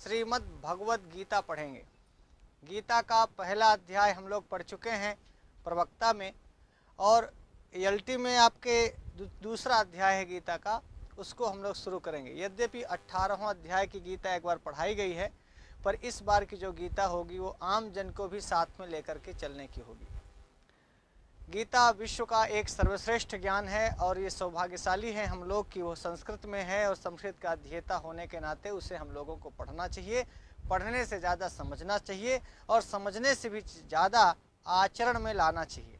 श्रीमद् भगवत गीता पढ़ेंगे। गीता का पहला अध्याय हम लोग पढ़ चुके हैं प्रवक्ता में, और एलटी में आपके दूसरा अध्याय है गीता का, उसको हम लोग शुरू करेंगे। यद्यपि 18वां अध्याय की गीता एक बार पढ़ाई गई है, पर इस बार की जो गीता होगी वो आम जन को भी साथ में लेकर के चलने की होगी। गीता विश्व का एक सर्वश्रेष्ठ ज्ञान है, और ये सौभाग्यशाली है हम लोग कि वो संस्कृत में है, और संस्कृत का अध्येता होने के नाते उसे हम लोगों को पढ़ना चाहिए। पढ़ने से ज़्यादा समझना चाहिए, और समझने से भी ज़्यादा आचरण में लाना चाहिए।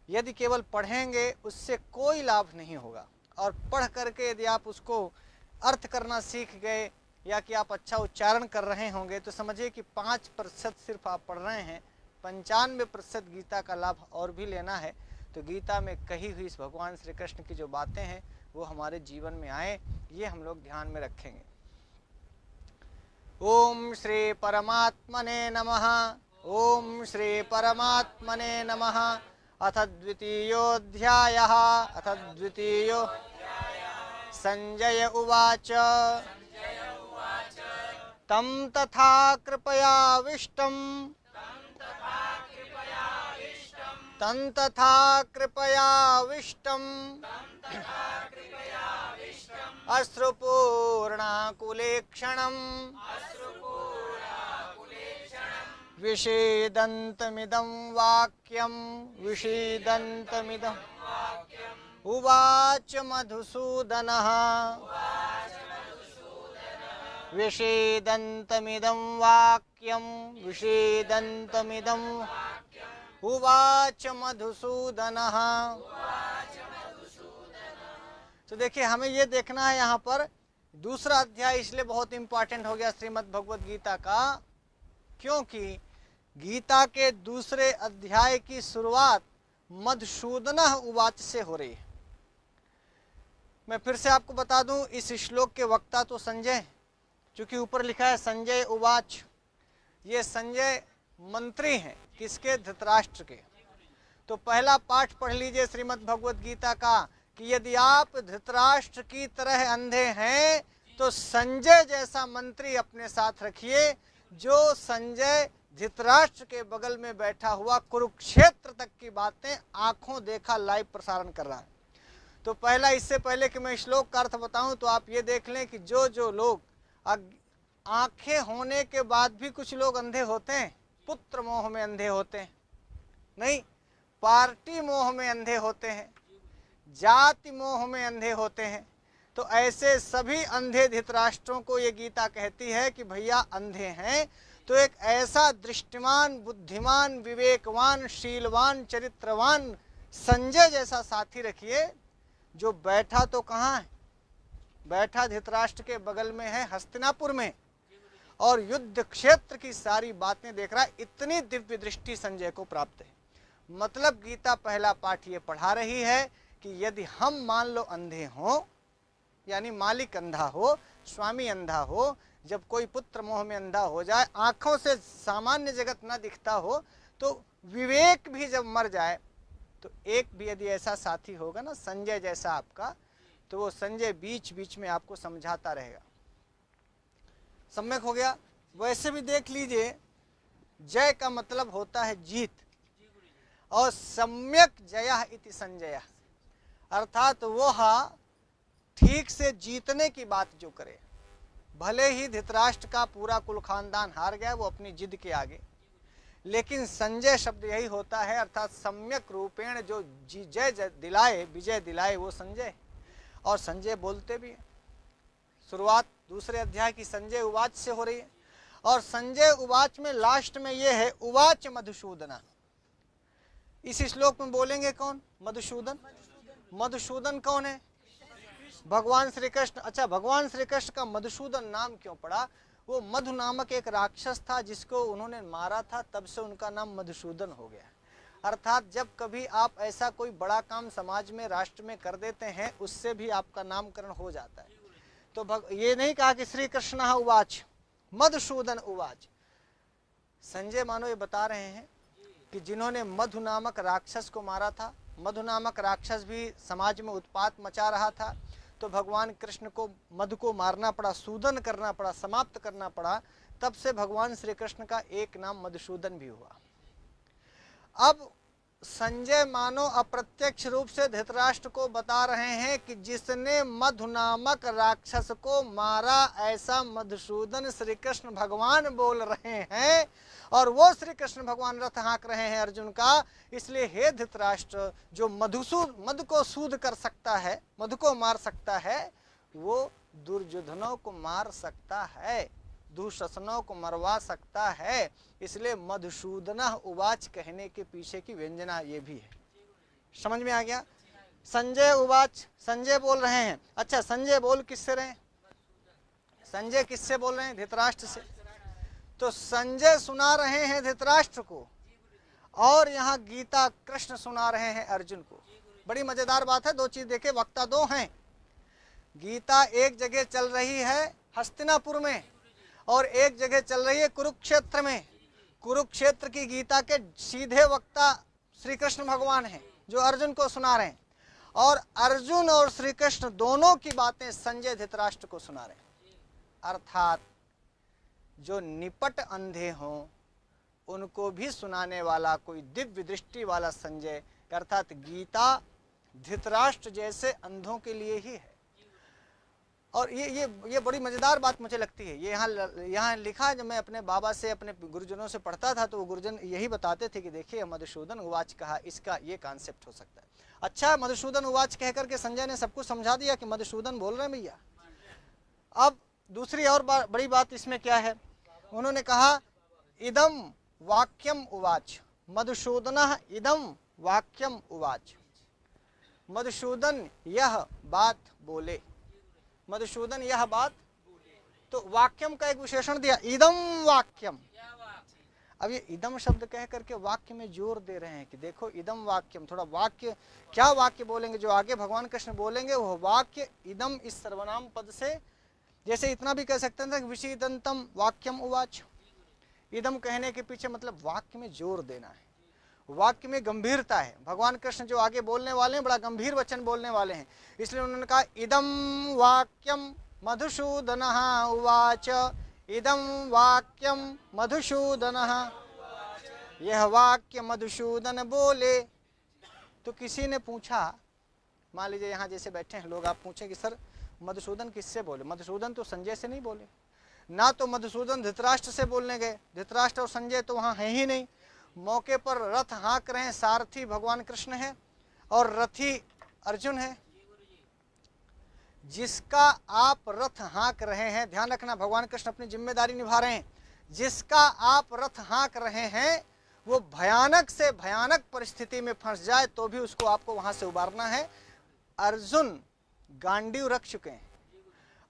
यदि केवल पढ़ेंगे उससे कोई लाभ नहीं होगा, और पढ़ करके यदि आप उसको अर्थ करना सीख गए या कि आप अच्छा उच्चारण कर रहे होंगे तो समझिए कि 5% सिर्फ आप पढ़ रहे हैं, 95% गीता का लाभ और भी लेना है। तो गीता में कही हुई इस भगवान श्री कृष्ण की जो बातें हैं वो हमारे जीवन में आए, ये हम लोग ध्यान में रखेंगे। ओम श्री परमात्मने नमः। ओम श्री परमात्मने नमः। अथ द्वितीयोऽध्यायः। अथ द्वितीयो संजय उवाच तं तथा कृपयाविष्टम् अश्रुपूर्णाकुलेक्षणम् विषीदन्तमिदं वाक्यम् उवाच मधुसूदनः। विषीदन्तमिदं वाक्यम् उवाच मधुसूदनः। तो देखिए, हमें ये देखना है यहाँ पर दूसरा अध्याय इसलिए बहुत इंपॉर्टेंट हो गया श्रीमद् भगवत गीता का, क्योंकि गीता के दूसरे अध्याय की शुरुआत मधुसूदनः उवाच से हो रही है। मैं फिर से आपको बता दूं, इस श्लोक के वक्ता तो संजय, चूंकि ऊपर लिखा है संजय उवाच, ये संजय मंत्री हैं किसके? धृतराष्ट्र के। तो पहला पाठ पढ़ लीजिए श्रीमद् भगवत गीता का कि यदि आप धृतराष्ट्र की तरह अंधे हैं तो संजय जैसा मंत्री अपने साथ रखिए, जो संजय धृतराष्ट्र के बगल में बैठा हुआ कुरुक्षेत्र तक की बातें आंखों देखा लाइव प्रसारण कर रहा है। तो पहला, इससे पहले कि मैं श्लोक का अर्थ बताऊं तो आप ये देख लें कि जो लोग आंखें होने के बाद भी कुछ लोग अंधे होते हैं, पुत्र मोह में अंधे होते हैं, नहीं, पार्टी मोह में अंधे होते हैं, जाति मोह में अंधे होते हैं, तो ऐसे सभी अंधे धृतराष्ट्रों को ये गीता कहती है कि भैया अंधे हैं तो एक ऐसा दृष्टिमान, बुद्धिमान, विवेकवान, शीलवान, चरित्रवान संजय जैसा साथी रखिए, जो बैठा तो कहाँ है? बैठा धृतराष्ट्र के बगल में है, हस्तिनापुर में, और युद्ध क्षेत्र की सारी बातें देख रहा है। इतनी दिव्य दृष्टि संजय को प्राप्त है। मतलब गीता पहला पाठ ये पढ़ा रही है कि यदि हम मान लो अंधे हों, यानी मालिक अंधा हो, स्वामी अंधा हो, जब कोई पुत्र मोह में अंधा हो जाए, आंखों से सामान्य जगत न दिखता हो, तो विवेक भी जब मर जाए, तो एक भी यदि ऐसा साथी होगा ना संजय जैसा आपका, तो वो संजय बीच बीच में आपको समझाता रहेगा। सम्यक हो गया। वैसे भी देख लीजिए, जय का मतलब होता है जीत, और सम्यक जयः इति संजयः, अर्थात वो ठीक से जीतने की बात जो करे। भले ही धृतराष्ट्र का पूरा कुल खानदान हार गया वो अपनी जिद के आगे, लेकिन संजय शब्द यही होता है, अर्थात सम्यक रूपेण जो जय दिलाए, विजय दिलाए, वो संजय। और संजय बोलते भी हैं। शुरुआत दूसरे अध्याय की संजय उवाच से हो रही है, और संजय उवाच में लास्ट में ये है उवाच मधुसूदन। इस श्लोक में बोलेंगे कौन? मधुसूदन। मधुसूदन कौन है? भगवान श्री कृष्ण। अच्छा, भगवान श्री कृष्ण का मधुसूदन नाम क्यों पड़ा? वो मधु नामक एक राक्षस था जिसको उन्होंने मारा था, तब से उनका नाम मधुसूदन हो गया। अर्थात जब कभी आप ऐसा कोई बड़ा काम समाज में, राष्ट्र में कर देते हैं, उससे भी आपका नामकरण हो जाता है। तो ये नहीं कहा कि श्री कृष्ण उवाच, मधुसूदन उवाच। संजय मानो ये बता रहे हैं कि जिन्होंने मधु नामक राक्षस को मारा था, मधु नामक राक्षस भी समाज में उत्पात मचा रहा था, तो भगवान कृष्ण को मधु को मारना पड़ा, सूदन करना पड़ा, समाप्त करना पड़ा, तब से भगवान श्री कृष्ण का एक नाम मधुसूदन भी हुआ। अब संजय मानो अप्रत्यक्ष रूप से धृतराष्ट्र को बता रहे हैं कि जिसने मधु नामक राक्षस को मारा, ऐसा मधुसूदन श्री कृष्ण भगवान बोल रहे हैं, और वो श्री कृष्ण भगवान रथ हाँक रहे हैं अर्जुन का। इसलिए हे धृतराष्ट्र, जो मधु को सूद कर सकता है, मधु को मार सकता है, वो दुर्योधनों को मार सकता है, दुःशासनों को मरवा सकता है। इसलिए मधुसूदनः उवाच कहने के पीछे की व्यंजना ये भी है। समझ में आ गया? संजय उवाच, संजय बोल रहे हैं। अच्छा, संजय बोल किससे रहे? संजय किससे बोल रहे हैं? धृतराष्ट्र से। तो संजय सुना रहे हैं धृतराष्ट्र को, और यहाँ गीता कृष्ण सुना रहे हैं अर्जुन को। बड़ी मजेदार बात है। दो चीज देखे, वक्ता दो हैं। गीता एक जगह चल रही है हस्तिनापुर में, और एक जगह चल रही है कुरुक्षेत्र में। कुरुक्षेत्र की गीता के सीधे वक्ता श्री कृष्ण भगवान हैं, जो अर्जुन को सुना रहे हैं, और अर्जुन और श्री कृष्ण दोनों की बातें संजय धृतराष्ट्र को सुना रहे हैं। अर्थात जो निपट अंधे हों उनको भी सुनाने वाला कोई दिव्य दृष्टि वाला संजय, अर्थात गीता धृतराष्ट्र जैसे अंधों के लिए ही है। और ये बड़ी मजेदार बात मुझे लगती है। ये यहाँ लिखा है, जब मैं अपने बाबा से, अपने गुरुजनों से पढ़ता था, तो वो गुरुजन यही बताते थे कि देखिए मधुसूदन उवाच कहा, इसका ये कॉन्सेप्ट हो सकता है। अच्छा, मधुसूदन उवाच कह करके संजय ने सबको समझा दिया कि मधुसूदन बोल रहे हैं भैया। अब दूसरी और बड़ी बात इसमें क्या है, उन्होंने कहा इदम वाक्यम उवाच, मधुसूदनः इदम वाक्यम उवाच। मधुसूदन यह बात बोले, मधुसूदन यह बात। तो वाक्यम का एक विशेषण दिया, इदम वाक्यम। अब ये इदम शब्द कह करके वाक्य में जोर दे रहे हैं कि देखो इदम वाक्यम, थोड़ा वाक्य, क्या वाक्य बोलेंगे जो आगे भगवान कृष्ण बोलेंगे, वो वाक्य इदम इस सर्वनाम पद से, जैसे इतना भी कह सकते हैं विषीदंतम वाक्यम उवाच। इदम कहने के पीछे मतलब वाक्य में जोर देना है, वाक्य में गंभीरता है। भगवान कृष्ण जो आगे बोलने वाले हैं बड़ा गंभीर वचन बोलने वाले हैं, इसलिए उन्होंने कहा इदम वाक्यम मधुसूदनः उवाच, इदम वाक्यम मधुसूदनः, यह वाक्य मधुसूदन बोले। तो किसी ने पूछा, मान लीजिए यहाँ जैसे बैठे हैं लोग, आप पूछें कि सर मधुसूदन किससे बोले? मधुसूदन तो संजय से नहीं बोले ना, तो मधुसूदन धृतराष्ट्र से बोलने गए, धृतराष्ट्र और संजय तो वहाँ है ही नहीं। मौके पर रथ हाँक रहे हैं, सारथी भगवान कृष्ण है और रथी अर्जुन है। जिसका आप रथ हाँक रहे हैं, ध्यान रखना भगवान कृष्ण अपनी जिम्मेदारी निभा रहे हैं, जिसका आप रथ हाँक रहे हैं वो भयानक से भयानक परिस्थिति में फंस जाए तो भी उसको आपको वहां से उबारना है। अर्जुन गांडीव रख चुके हैं,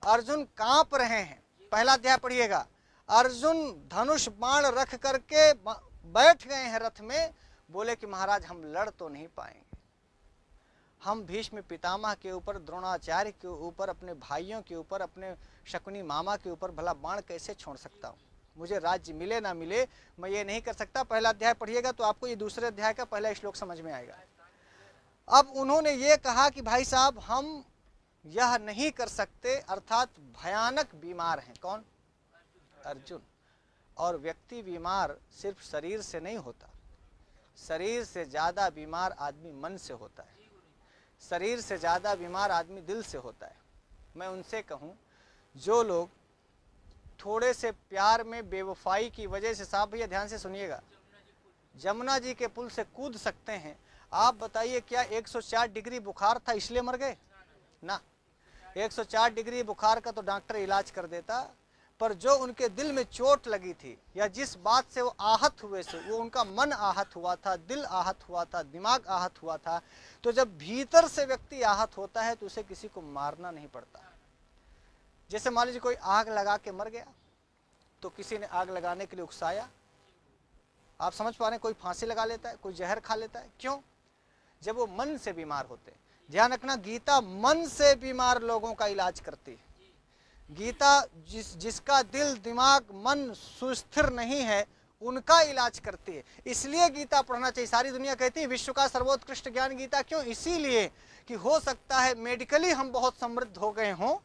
अर्जुन कांप रहे हैं। पहला अध्याय पढ़िएगा, अर्जुन धनुष बाण रख करके बैठ गए हैं रथ में, बोले कि महाराज हम लड़ तो नहीं पाएंगे, हम भीष्म पितामह के ऊपर, द्रोणाचार्य के ऊपर, अपने भाइयों के ऊपर, अपने शकुनी मामा के ऊपर भला बाण कैसे छोड़ सकता हूँ, मुझे राज्य मिले ना मिले मैं ये नहीं कर सकता। पहला अध्याय पढ़िएगा तो आपको ये दूसरे अध्याय का पहला श्लोक समझ में आएगा। अब उन्होंने ये कहा कि भाई साहब हम यह नहीं कर सकते, अर्थात भयानक बीमार हैं। कौन? अर्जुन। और व्यक्ति बीमार सिर्फ शरीर से नहीं होता, शरीर से ज़्यादा बीमार आदमी मन से होता है, शरीर से ज़्यादा बीमार आदमी दिल से होता है। मैं उनसे कहूँ जो लोग थोड़े से प्यार में बेवफाई की वजह से, साहब भैया ध्यान से सुनिएगा, जमुना जी के पुल से कूद सकते हैं, आप बताइए क्या 104 डिग्री बुखार था इसलिए मर गए? ना, 104 डिग्री बुखार का तो डॉक्टर इलाज कर देता, पर जो उनके दिल में चोट लगी थी या जिस बात से वो आहत हुए थे, वो उनका मन आहत हुआ था, दिल आहत हुआ था, दिमाग आहत हुआ था। तो जब भीतर से व्यक्ति आहत होता है तो उसे किसी को मारना नहीं पड़ता। जैसे मान लीजिए कोई आग लगा के मर गया, तो किसी ने आग लगाने के लिए उकसाया, आप समझ पा रहे हैं, कोई फांसी लगा लेता है, कोई जहर खा लेता है। क्यों? जब वो मन से बीमार होते हैं। ध्यान रखना, गीता मन से बीमार लोगों का इलाज करती है। गीता जिसका दिल दिमाग मन सुस्थिर नहीं है उनका इलाज करती है। इसलिए गीता पढ़ना चाहिए। सारी दुनिया कहती है विश्व का सर्वोत्कृष्ट ज्ञान गीता। क्यों? इसीलिए कि हो सकता है मेडिकली हम बहुत समृद्ध हो गए हों,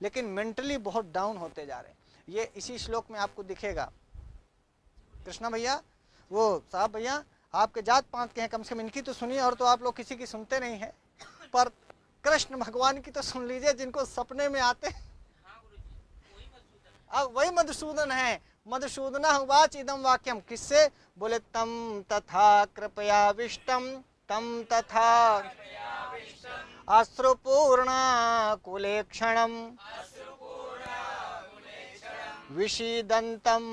लेकिन मेंटली बहुत डाउन होते जा रहे हैं। ये इसी श्लोक में आपको दिखेगा। कृष्णा भैया, वो साहब भैया आपके जात पात के हैं, कम से कम इनकी तो सुनिए, और तो आप लोग किसी की सुनते नहीं है, पर कृष्ण भगवान की तो सुन लीजिए, जिनको सपने में आते। अब वही मधुसूदन है। मधुसूदना उवाच इदम वाक्यम, किससे बोले? तम तथा कृपयाविष्टम, तम तथा अश्रुपूर्णा कुलेक्षणम विषीदंतम,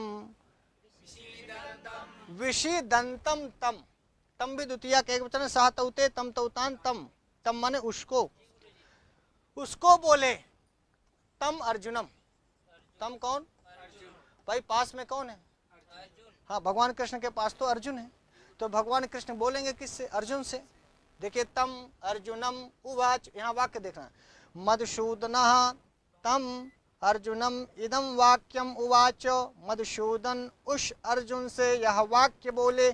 विषीदंतम तम, तम भी द्वितीया के एक वचन, सह तौते तम तौतान तम, तम माने उसको, उसको बोले। तम अर्जुनम, तम कौन भाई? पास में कौन है? हाँ, भगवान कृष्ण के पास तो अर्जुन है, तो भगवान कृष्ण बोलेंगे किससे? अर्जुन से। देखिए, तम अर्जुनम उवाच, यहाँ वाक्य देखना, मधुसूदनः तम अर्जुनम इदम वाक्यम उवाच, मधुसूदन उस अर्जुन से यह वाक्य बोले।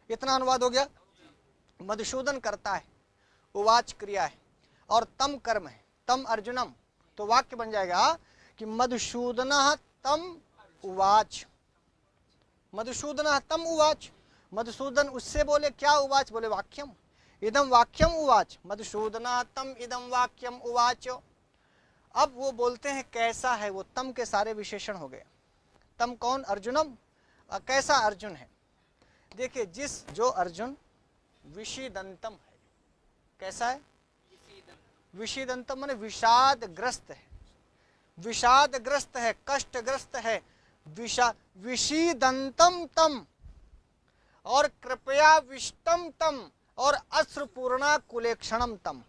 इतना अनुवाद हो गया। मधुसूदन करता है, उवाच क्रिया है, और तम कर्म है, तम अर्जुनम, तो वाक्य बन जाएगा कि मधुसूदनः तम उवाच, मधुसूदनः तम उवाच, मधुसूदन उससे बोले क्या? उवाच बोले वाक्यम, इदम वाक्यम उवाच, मधुसूदनः तम इदम वाक्यम उवाच। अब वो बोलते हैं कैसा है वो, तम के सारे विशेषण हो गए। तम कौन? अर्जुनम। कैसा अर्जुन है? देखिए, जो अर्जुन विषीदंतम है, कैसा है? विषीदंतम माने विषादग्रस्त है, विषादग्रस्त है, कष्टग्रस्त है, विषीदंतम तम, और कृपया विष्टम तम, और अश्रुपूर्णा कुलेक्षणम तम।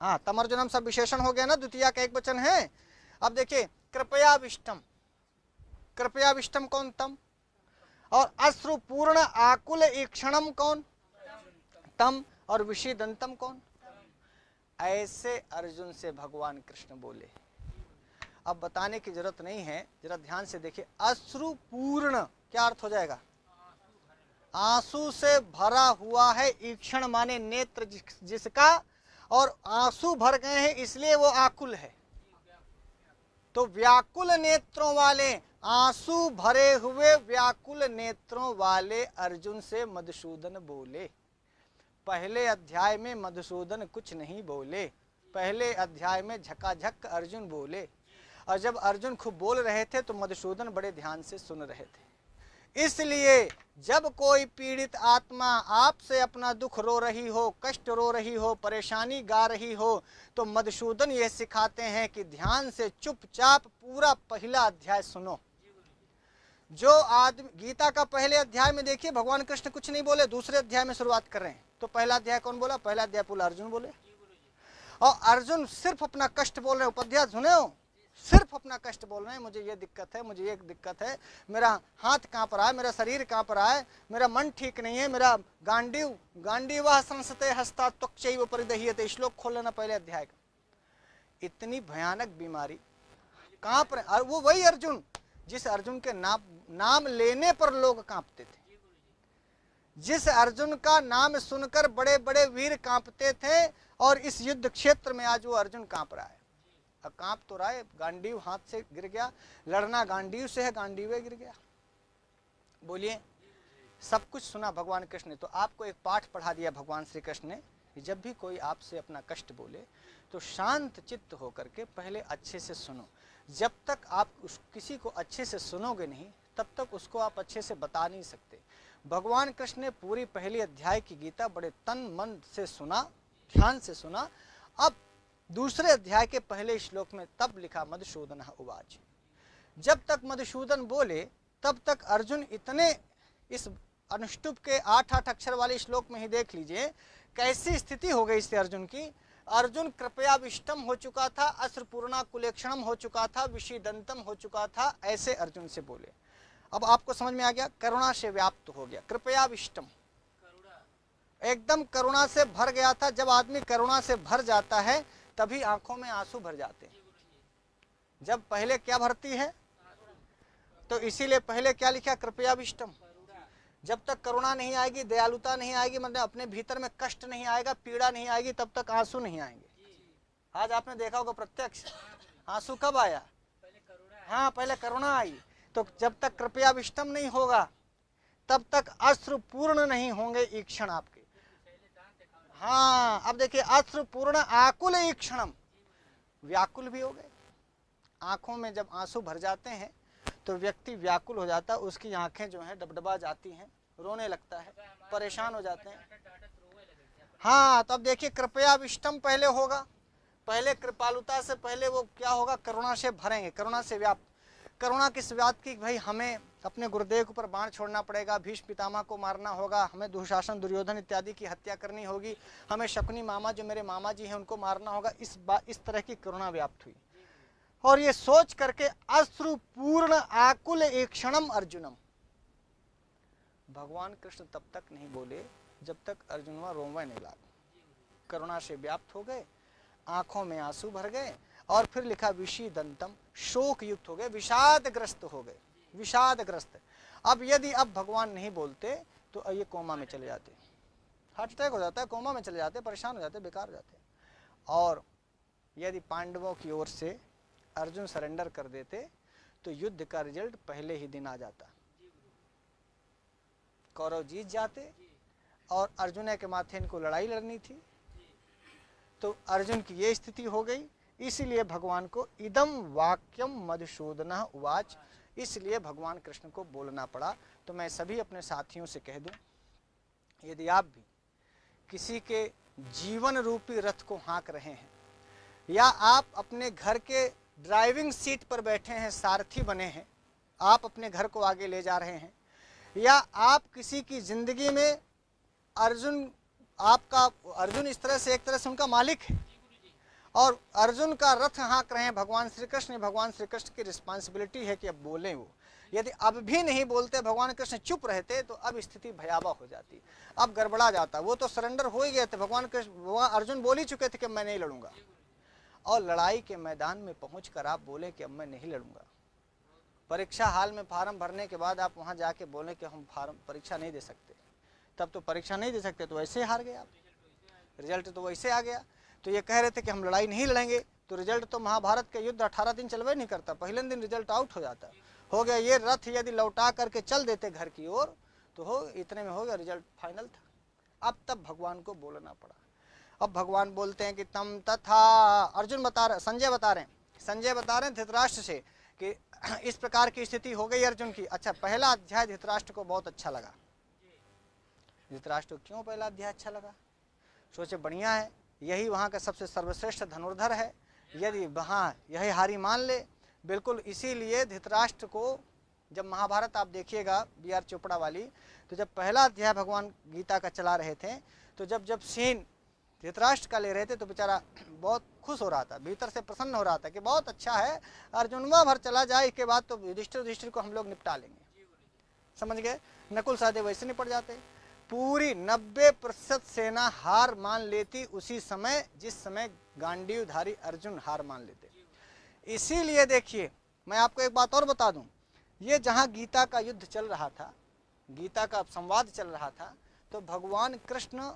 हाँ, तम अर्जुनम सब विशेषण हो गया ना, द्वितीया का एक वचन है। अब देखिए, कृपया विष्टम, कृपया विष्टम कौन? तम, और अश्रुपूर्ण आकुल ईक्षणम कौन? तम, और विषीदंतम कौन? ऐसे अर्जुन से भगवान कृष्ण बोले। अब बताने की जरूरत नहीं है, जरा ध्यान से देखिए। अश्रुपूर्ण क्या अर्थ हो जाएगा? आंसू से भरा हुआ है, ईक्षण माने नेत्र जिसका, और आंसू भर गए हैं इसलिए वो आकुल है। तो व्याकुल नेत्रों वाले, आंसू भरे हुए व्याकुल नेत्रों वाले अर्जुन से मधुसूदन बोले। पहले अध्याय में मधुसूदन कुछ नहीं बोले, पहले अध्याय में झकाझक अर्जुन बोले, और जब अर्जुन खूब बोल रहे थे तो मधुसूदन बड़े ध्यान से सुन रहे थे। इसलिए जब कोई पीड़ित आत्मा आपसे अपना दुख रो रही हो, कष्ट रो रही हो, परेशानी गा रही हो, तो मधुसूदन ये सिखाते हैं कि ध्यान से चुपचाप पूरा पहला अध्याय सुनो। जो आदमी गीता का पहले अध्याय में देखिए भगवान कृष्ण कुछ नहीं बोले, दूसरे अध्याय में शुरुआत कर रहे हैं, तो पहला अध्याय कौन बोला? पहला अध्याय पूरा अर्जुन बोले, और अर्जुन सिर्फ अपना कष्ट बोल रहे हैं। उपाध्याय सुने हो, सिर्फ अपना कष्ट बोल रहे हैं, मुझे ये दिक्कत है, मुझे ये दिक्कत है, मेरा हाथ कांप रहा है, मेरा शरीर कांप रहा है, मेरा मन ठीक नहीं है, मेरा गांडीव संसते हस्ता त्वक्चैव परिदह्यते। श्लोक खोल लेना पहले अध्याय का। इतनी भयानक बीमारी, कांप रहे। और वो वही अर्जुन जिस अर्जुन के नाम लेने पर लोग कांपते थे, जिस अर्जुन का नाम सुनकर बड़े बड़े वीर कांपते थे, और इस युद्ध क्षेत्र में आज वो अर्जुन कांप रहा है। अब कांप तो रहा है, गांडीव हाथ से गिर गया, लड़ना गांडीव से है, गांडीव गिर गया। बोलिए, सब कुछ सुना भगवान कृष्ण ने, तो आपको एक पाठ पढ़ा दिया भगवान श्री कृष्ण ने कि जब भी कोई आपसे अपना कष्ट बोले तो शांत चित्त होकर के पहले अच्छे से सुनो। जब तक आप किसी को अच्छे से सुनोगे नहीं, तब तक उसको आप अच्छे से बता नहीं सकते। भगवान कृष्ण ने पूरी पहली अध्याय की गीता बड़े तन मन से सुना, ध्यान से सुना। अब दूसरे अध्याय के पहले श्लोक में तब लिखा मधुसूदन उवाच। जब तक मधुसूदन बोले तब तक अर्जुन इतने, इस अनुष्टुप के 8 अक्षर वाले श्लोक में ही देख लीजिए कैसी स्थिति हो गई इससे अर्जुन की। अर्जुन कृपयाविष्टम हो चुका था, अश्रुपूर्णा कुलेक्षणम हो चुका था, विषीदंतम हो चुका था, ऐसे अर्जुन से बोले। अब आपको समझ में आ गया, करुणा से व्याप्त हो गया, कृपयाविष्टम, एकदम करुणा से भर गया था। जब आदमी करुणा से भर जाता है तभी आंखों में आंसू भर जाते हैं। जब पहले क्या भरती है, तो इसीलिए पहले क्या लिखा? कृपयाविष्टम। जब तक करुणा नहीं आएगी, दयालुता नहीं आएगी, मतलब अपने भीतर में कष्ट नहीं आएगा, पीड़ा नहीं आएगी, तब तक आंसू नहीं आएंगे। आज आपने देखा होगा प्रत्यक्ष, आंसू कब आया? हाँ, पहले करुणा आई। तो जब तक कृपयाविष्टम नहीं होगा तब तक अश्रु पूर्ण नहीं होंगे ईक्षण आपके। हाँ, अब देखिए, अश्रु पूर्ण आकुल ईक्षणम, व्याकुल भी हो गए। आंखों में जब आंसू भर जाते हैं तो व्यक्ति व्याकुल हो जाता है, उसकी आंखें जो हैं डबडबा जाती हैं, रोने लगता है, परेशान हो जाते हैं। हाँ, तो अब देखिए, कृपयाविष्टम पहले होगा, पहले कृपालुता से पहले वो क्या होगा, करुणा से भरेंगे, करुणा से व्याप्त। करुणा किस बात की, भाई हमें अपने गुरुदेव के ऊपर बाण छोड़ना पड़ेगा, भीष्म पितामह को मारना होगा, हमें दुशासन दुर्योधन इत्यादि की हत्या करनी होगी, हमें शकुनी मामा जो मेरे मामा जी हैं उनको मारना होगा, इस तरह की करुणा व्याप्त हुई। और ये सोच करके अश्रुपूर्ण आकुल ईक्षणम अर्जुनम, भगवान कृष्ण तब तक नहीं बोले जब तक अर्जुनवा रोंवे नहीं लागा। करुणा से व्याप्त हो गए, आंखों में आंसू भर गए, और फिर लिखा विषीदंतम, शोक युक्त हो गए, विषादग्रस्त हो गए, विषादग्रस्त। अब यदि अब भगवान नहीं बोलते तो ये कोमा में चले जाते, हार्ट अटैक हो जाता है, कोमा में चले जाते, परेशान हो जाते, बेकार हो जाते। और यदि पांडवों की ओर से अर्जुन सरेंडर कर देते तो युद्ध का रिजल्ट पहले ही दिन आ जाता, कौरव जीत जाते, और अर्जुन के माथे इनको लड़ाई लड़नी थी। तो अर्जुन की ये स्थिति हो गई, इसीलिए भगवान को इदम वाक्यम मधुसूदन उवाच, इसलिए भगवान कृष्ण को बोलना पड़ा। तो मैं सभी अपने साथियों से कह दूं, यदि आप भी किसी के जीवन रूपी रथ को हाँक रहे हैं, या आप अपने घर के ड्राइविंग सीट पर बैठे हैं, सारथी बने हैं, आप अपने घर को आगे ले जा रहे हैं, या आप किसी की जिंदगी में अर्जुन इस तरह से एक तरह से उनका मालिक है, और अर्जुन का रथ हाँक रहे हैं भगवान श्री कृष्ण। भगवान श्री कृष्ण की रिस्पांसिबिलिटी है कि अब बोलें वो। यदि अब भी नहीं बोलते, भगवान कृष्ण चुप रहते, तो अब स्थिति भयावह हो जाती, अब गड़बड़ा जाता। वो तो सरेंडर हो ही गए थे, भगवान कृष्ण, अर्जुन बोल ही चुके थे कि मैं नहीं लड़ूंगा, और लड़ाई के मैदान में पहुंचकर आप बोले कि अब मैं नहीं लड़ूंगा। परीक्षा हाल में फार्म भरने के बाद आप वहां जाके बोले कि हम परीक्षा नहीं दे सकते, तब तो परीक्षा नहीं दे सकते, तो वैसे हार गए आप, रिजल्ट तो वैसे आ गया। तो ये कह रहे थे कि हम लड़ाई नहीं लड़ेंगे, तो रिजल्ट तो महाभारत के युद्ध 18 दिन चलवे नहीं करता, पहले दिन रिजल्ट आउट हो जाता। हो गया, ये रथ यदि लौटा करके चल देते घर की ओर तो हो इतने में हो गया, रिजल्ट फाइनल था। अब तब भगवान को बोलना पड़ा। अब भगवान बोलते हैं कि तम तथा, अर्जुन बता रहे, संजय बता रहे हैं धृतराष्ट्र से कि इस प्रकार की स्थिति हो गई अर्जुन की। अच्छा, पहला अध्याय धृतराष्ट्र को बहुत अच्छा लगा। धृतराष्ट्र को क्यों पहला अध्याय अच्छा लगा? सोचे बढ़िया है, यही वहाँ का सबसे सर्वश्रेष्ठ धनुर्धर है, यदि वहाँ यही हारी मान ले, बिल्कुल। इसीलिए धृतराष्ट्र को जब महाभारत आप देखिएगा बी.आर. चोपड़ा वाली, तो जब पहला अध्याय भगवान गीता का चला रहे थे, तो जब सीन धृतराष्ट्र का ले रहे थे तो बेचारा बहुत खुश हो रहा था, भीतर से प्रसन्न हो रहा था कि बहुत अच्छा है, अर्जुनवा भर चला जाए, इसके बाद तो युधिष्ठिर को हम लोग निपटा लेंगे। समझ गए? नकुल सहदेव वैसे निपट जाते। पूरी 90% सेना हार मान लेती उसी समय जिस समय गांडीवधारी अर्जुन हार मान लेते। इसीलिए देखिए, मैं आपको एक बात और बता दूं, ये जहां गीता का युद्ध चल रहा था, गीता का संवाद चल रहा था, तो भगवान कृष्ण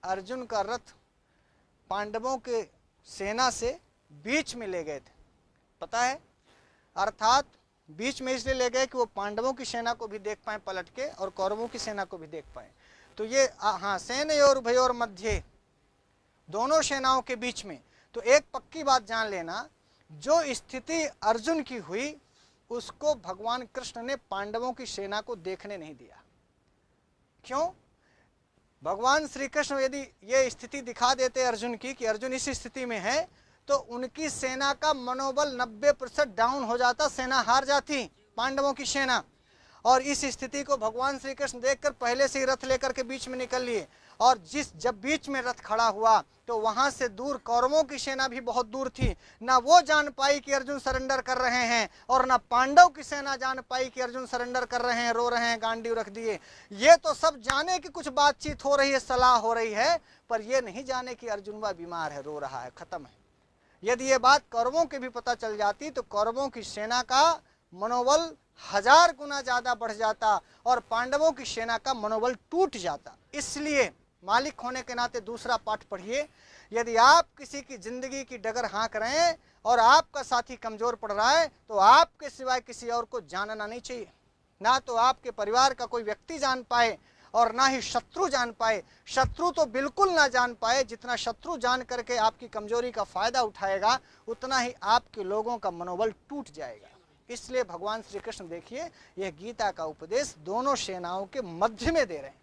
अर्जुन का रथ पांडवों के सेना से बीच में ले गए थे, पता है? अर्थात बीच में इसलिए ले गए कि वो पांडवों की सेना को भी देख पाए पलट के, और कौरवों की सेना को भी देख पाए। तो ये हाँ, सेनयोर उभयोर मध्य, दोनों सेनाओं के बीच में। तो एक पक्की बात जान लेना, जो स्थिति अर्जुन की हुई उसको भगवान कृष्ण ने पांडवों की सेना को देखने नहीं दिया। क्यों? भगवान श्री कृष्ण यदि ये स्थिति दिखा देते अर्जुन की कि अर्जुन इस स्थिति में है, तो उनकी सेना का मनोबल 90% डाउन हो जाता, सेना हार जाती, पांडवों की सेना। और इस स्थिति को भगवान श्री कृष्ण देखकर पहले से ही रथ लेकर के बीच में निकल लिए, और जब बीच में रथ खड़ा हुआ तो वहां से दूर कौरवों की सेना भी बहुत दूर थी, ना वो जान पाई कि अर्जुन सरेंडर कर रहे हैं, और ना पांडव की सेना जान पाई कि अर्जुन सरेंडर कर रहे हैं, रो रहे हैं, गांडीव रख दिए। ये तो सब जाने कि कुछ बातचीत हो रही है, सलाह हो रही है, पर ये नहीं जाने कि अर्जुनवा बीमार है, रो रहा है, खत्म है। यदि ये बात कौरवों के भी पता चल जाती तो कौरवों की सेना का मनोबल 1000 गुना ज्यादा बढ़ जाता, और पांडवों की सेना का मनोबल टूट जाता। इसलिए मालिक होने के नाते दूसरा पाठ पढ़िए, यदि आप किसी की जिंदगी की डगर हाँक रहे हैं और आपका साथी कमजोर पड़ रहा है तो आपके सिवाय किसी और को जानना नहीं चाहिए। ना तो आपके परिवार का कोई व्यक्ति जान पाए और ना ही शत्रु जान पाए। शत्रु तो बिल्कुल ना जान पाए, जितना शत्रु जान करके आपकी कमजोरी का फायदा उठाएगा उतना ही आपके लोगों का मनोबल टूट जाएगा। इसलिए भगवान श्री कृष्ण देखिए यह गीता का उपदेश दोनों सेनाओं के मध्य में दे रहे हैं।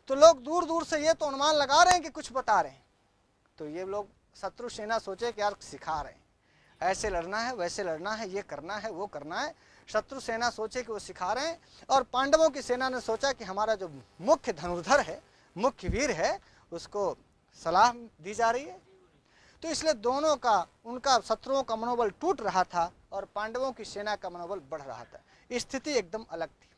तो लोग दूर दूर से ये तो अनुमान लगा रहे हैं कि कुछ बता रहे हैं, तो ये लोग शत्रु सेना सोचे कि यार सिखा रहे हैं, ऐसे लड़ना है, वैसे लड़ना है, ये करना है, वो करना है। शत्रु सेना सोचे कि वो सिखा रहे हैं, और पांडवों की सेना ने सोचा कि हमारा जो मुख्य धनुर्धर है, मुख्य वीर है, उसको सलाह दी जा रही है। तो इसलिए दोनों का, उनका शत्रुओं का मनोबल टूट रहा था और पांडवों की सेना का मनोबल बढ़ रहा था। स्थिति एकदम अलग थी।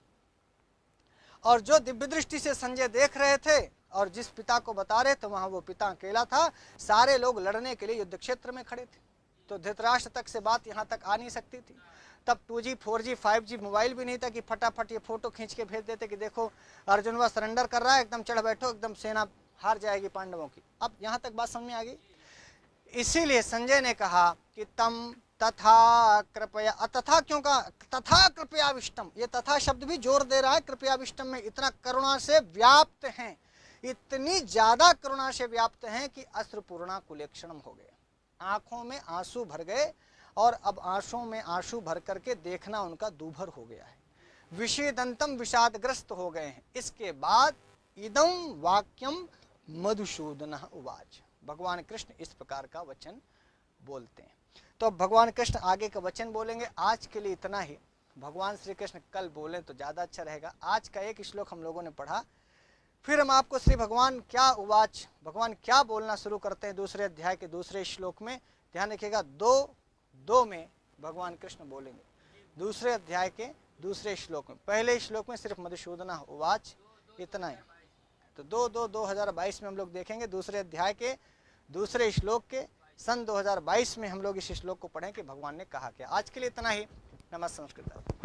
और जो दिव्य दृष्टि से संजय देख रहे थे और जिस पिता को बता रहे थे, वहां वो पिता अकेला था। सारे लोग लड़ने के लिए युद्ध क्षेत्र में खड़े थे। तो धृतराष्ट्र तक से बात यहाँ तक आ नहीं सकती थी। तब 2G 4G 5G मोबाइल भी नहीं था कि फटाफट ये फोटो खींच के भेज देते कि देखो अर्जुन वह सरेंडर कर रहा है, एकदम चढ़ बैठो, एकदम सेना हार जाएगी पांडवों की। अब यहाँ तक बात समझ में आ गई। इसीलिए संजय ने कहा कि तम तथा कृपया, तथा क्यों कहा, तथा कृपयाविष्टम, ये तथा शब्द भी जोर दे रहा है कृपयाविष्टम में। इतना करुणा से व्याप्त हैं, इतनी ज्यादा करुणा से व्याप्त हैं कि अश्रुपूर्णा कुलेक्षणम हो गए, आंखों में आंसू भर गए और अब आंसुओं में आंसू भर करके देखना उनका दूभर हो गया है। विषेदंतम, विषादग्रस्त हो गए हैं। इसके बाद इदम वाक्यम मधुसूदन उवाच, भगवान कृष्ण इस प्रकार का वचन बोलते हैं। तो भगवान कृष्ण आगे का वचन बोलेंगे। आज के लिए इतना ही। भगवान श्री कृष्ण कल बोलें तो ज़्यादा अच्छा रहेगा। आज का एक श्लोक हम लोगों ने पढ़ा, फिर हम आपको श्री भगवान क्या उवाच, भगवान क्या बोलना शुरू करते हैं दूसरे अध्याय के दूसरे श्लोक में। ध्यान रखिएगा, 2:2 में भगवान कृष्ण बोलेंगे दूसरे अध्याय के दूसरे श्लोक में। पहले श्लोक में सिर्फ मधुसूदन उवाच इतना ही। तो 2/2/2022 में हम लोग देखेंगे दूसरे अध्याय के दूसरे श्लोक के। सन 2022 में हम लोग इस श्लोक को पढ़ें कि भगवान ने कहा क्या। आज के लिए इतना ही। नमस्ते संस्कृत।